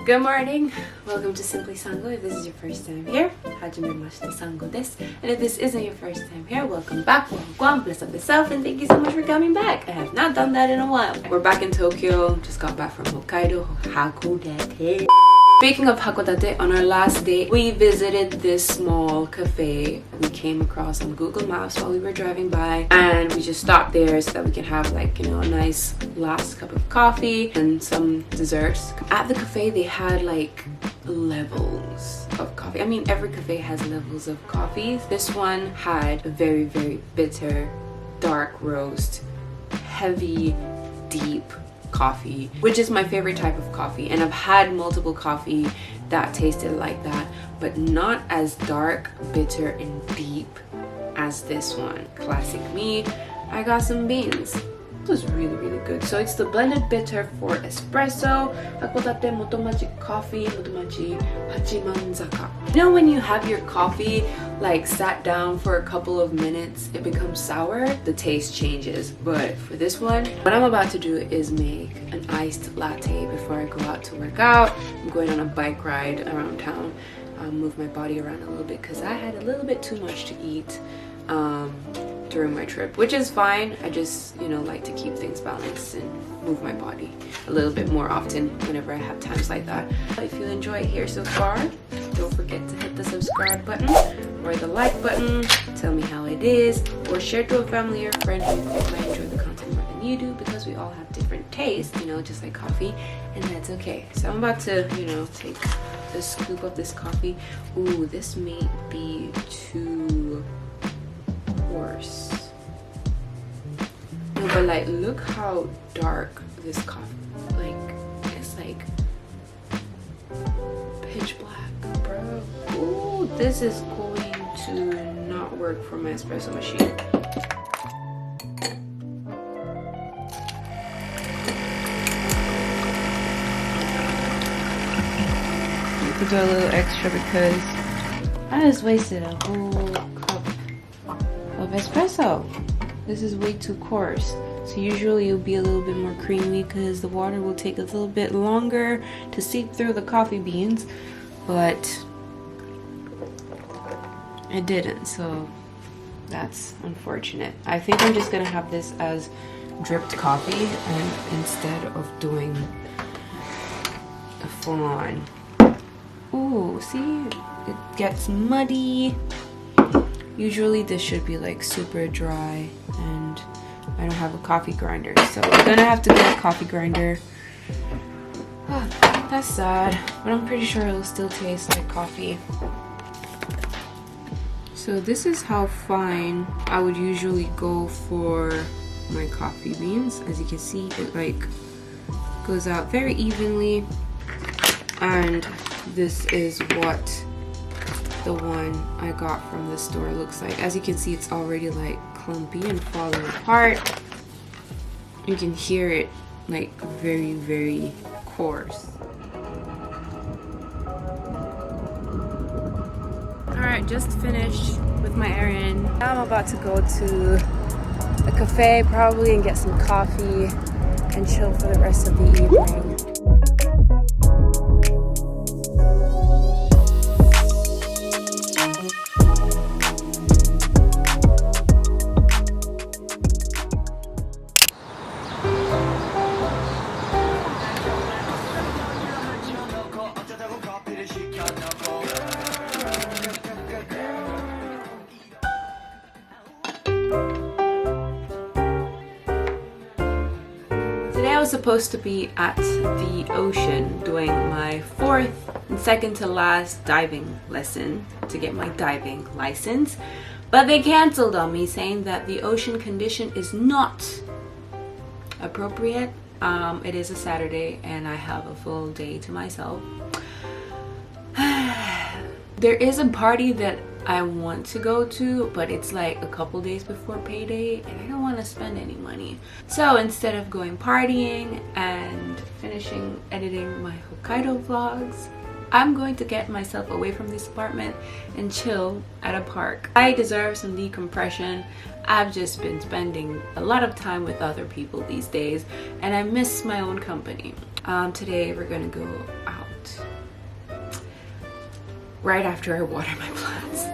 Good morning, welcome to Simply Sango. If this is your first time here, hajimemashite Sango desu. And if this isn't your first time here, welcome back, welcome, bless up yourself, and thank you so much for coming back. I have not done that in a while. We're back in Tokyo, just got back from Hokkaido, Hakodate. Speaking of Hakodate, on our last day, we visited this small cafe we came across on Google Maps while we were driving by, and we just stopped there so that we can have a nice last cup of coffee and some desserts. At the cafe, they had levels of coffee. I mean, every cafe has levels of coffee. This one had a very, very bitter, dark roast, heavy, deep coffee, which is my favorite type of coffee, and I've had multiple coffee that tasted like that, but not as dark, bitter, and deep as this one. Classic me. I got some beans. This was really, really good. So it's the blended bitter for espresso, Hakodate motomachi coffee, motomachi hachimanzaka. You know when you have your coffee sat down for a couple of minutes, it becomes sour, the taste changes. But for this one, what I'm about to do is make an iced latte before I go out to work out. I'm going on a bike ride around town. Move my body around a little bit because I had a little bit too much to eat during my trip, which is fine. I just like to keep things balanced and move my body a little bit more often whenever I have times like that. If you enjoy it here so far, don't forget to hit the subscribe button or the like button. Tell me how it is, or share to a family or friend who might enjoy the content more than you do, because we all have different tastes, just like coffee, and that's okay. So I'm about to take a scoop of this coffee. Ooh, this may be too coarse. No, but look how dark this coffee, it's pitch black, bro. Ooh, this is going to not work for my espresso machine. You could do a little extra because I just wasted a whole cup of espresso. This is way too coarse. So usually it'll be a little bit more creamy because the water will take a little bit longer to seep through the coffee beans, but it didn't, so that's unfortunate. I think I'm just gonna have this as dripped coffee and instead of doing a full-on. Ooh, see, it gets muddy. Usually this should be super dry, and I don't have a coffee grinder, so I'm gonna have to get a coffee grinder. Oh, that's sad, but I'm pretty sure it'll still taste like coffee. So this is how fine I would usually go for my coffee beans. As you can see, it goes out very evenly, and this is what the one I got from the store looks like. As you can see, it's already clumpy and falling apart. You can hear it very, very coarse. Alright, just finished with my errand. Now I'm about to go to a cafe probably and get some coffee and chill for the rest of the evening. Today I was supposed to be at the ocean doing my fourth and second to last diving lesson to get my diving license, but they canceled on me saying that the ocean condition is not appropriate. It is a Saturday and I have a full day to myself. There is a party that I want to go to, but it's a couple days before payday and I don't want to spend any money. So instead of going partying and finishing editing my Hokkaido vlogs, I'm going to get myself away from this apartment and chill at a park. I deserve some decompression. I've just been spending a lot of time with other people these days and I miss my own company. Today we're gonna go out right after I water my plants.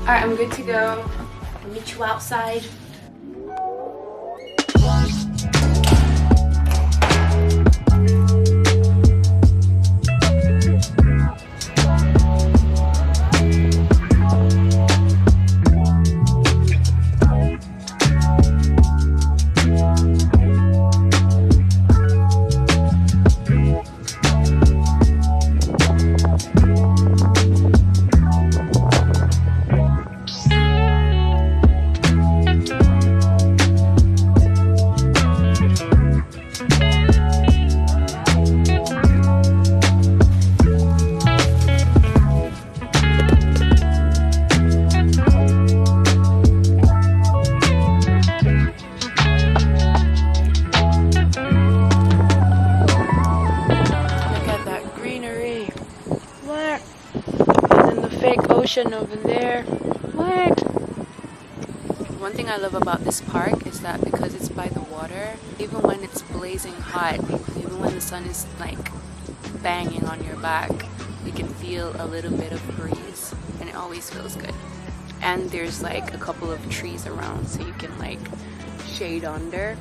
Alright, I'm good to go. I'll meet you outside. Over there. What? One thing I love about this park is that because it's by the water, even when it's blazing hot, even when the sun is like banging on your back, you can feel a little bit of breeze and it always feels good. And there's like a couple of trees around so you can like shade under.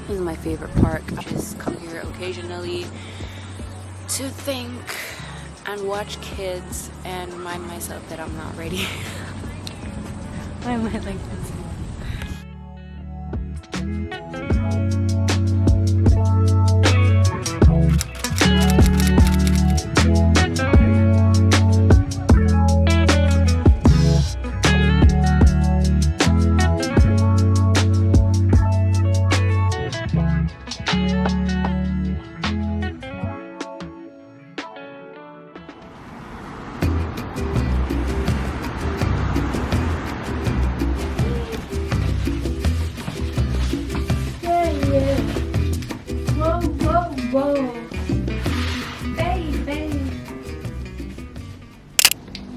This is my favorite park. I just come here occasionally to think and watch kids and remind myself that I'm not ready. Why am I like this?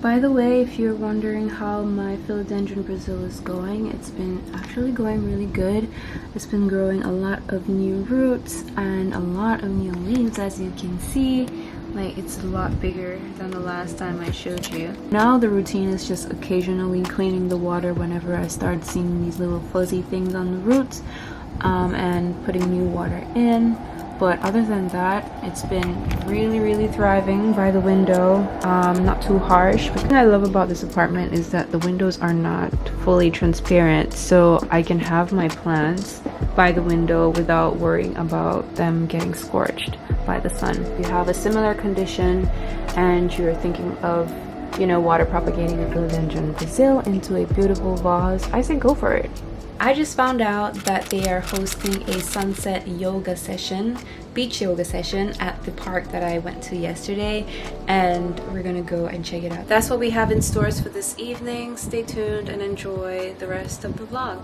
By the way, if you're wondering how my philodendron Brazil is going, it's been actually going really good. It's been growing a lot of new roots and a lot of new leaves, as you can see. Like, it's a lot bigger than the last time I showed you. Now the routine is just occasionally cleaning the water whenever I start seeing these little fuzzy things on the roots, and putting new water in. But other than that, it's been really thriving by the window, not too harsh. The thing I love about this apartment is that the windows are not fully transparent, so I can have my plants by the window without worrying about them getting scorched by the sun. If you have a similar condition and you're thinking of, you know, water propagating your philodendron Brazil into a beautiful vase, I say go for it. I just found out that they are hosting a sunset yoga session, beach yoga session at the park that I went to yesterday, and we're gonna go and check it out. That's what we have in stores for this evening. Stay tuned and enjoy the rest of the vlog.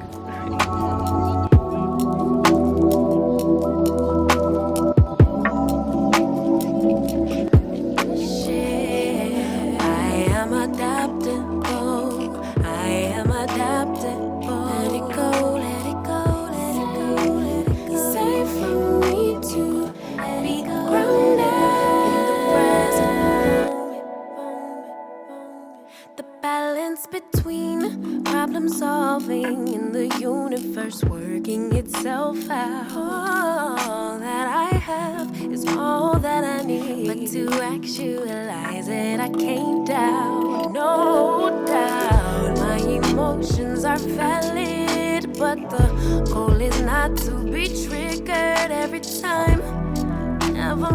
Between problem solving and the universe working itself out. All that I have is all that I need, but to actualize it I can't doubt, no doubt. My emotions are are valid, but the goal is not to be triggered every time. Never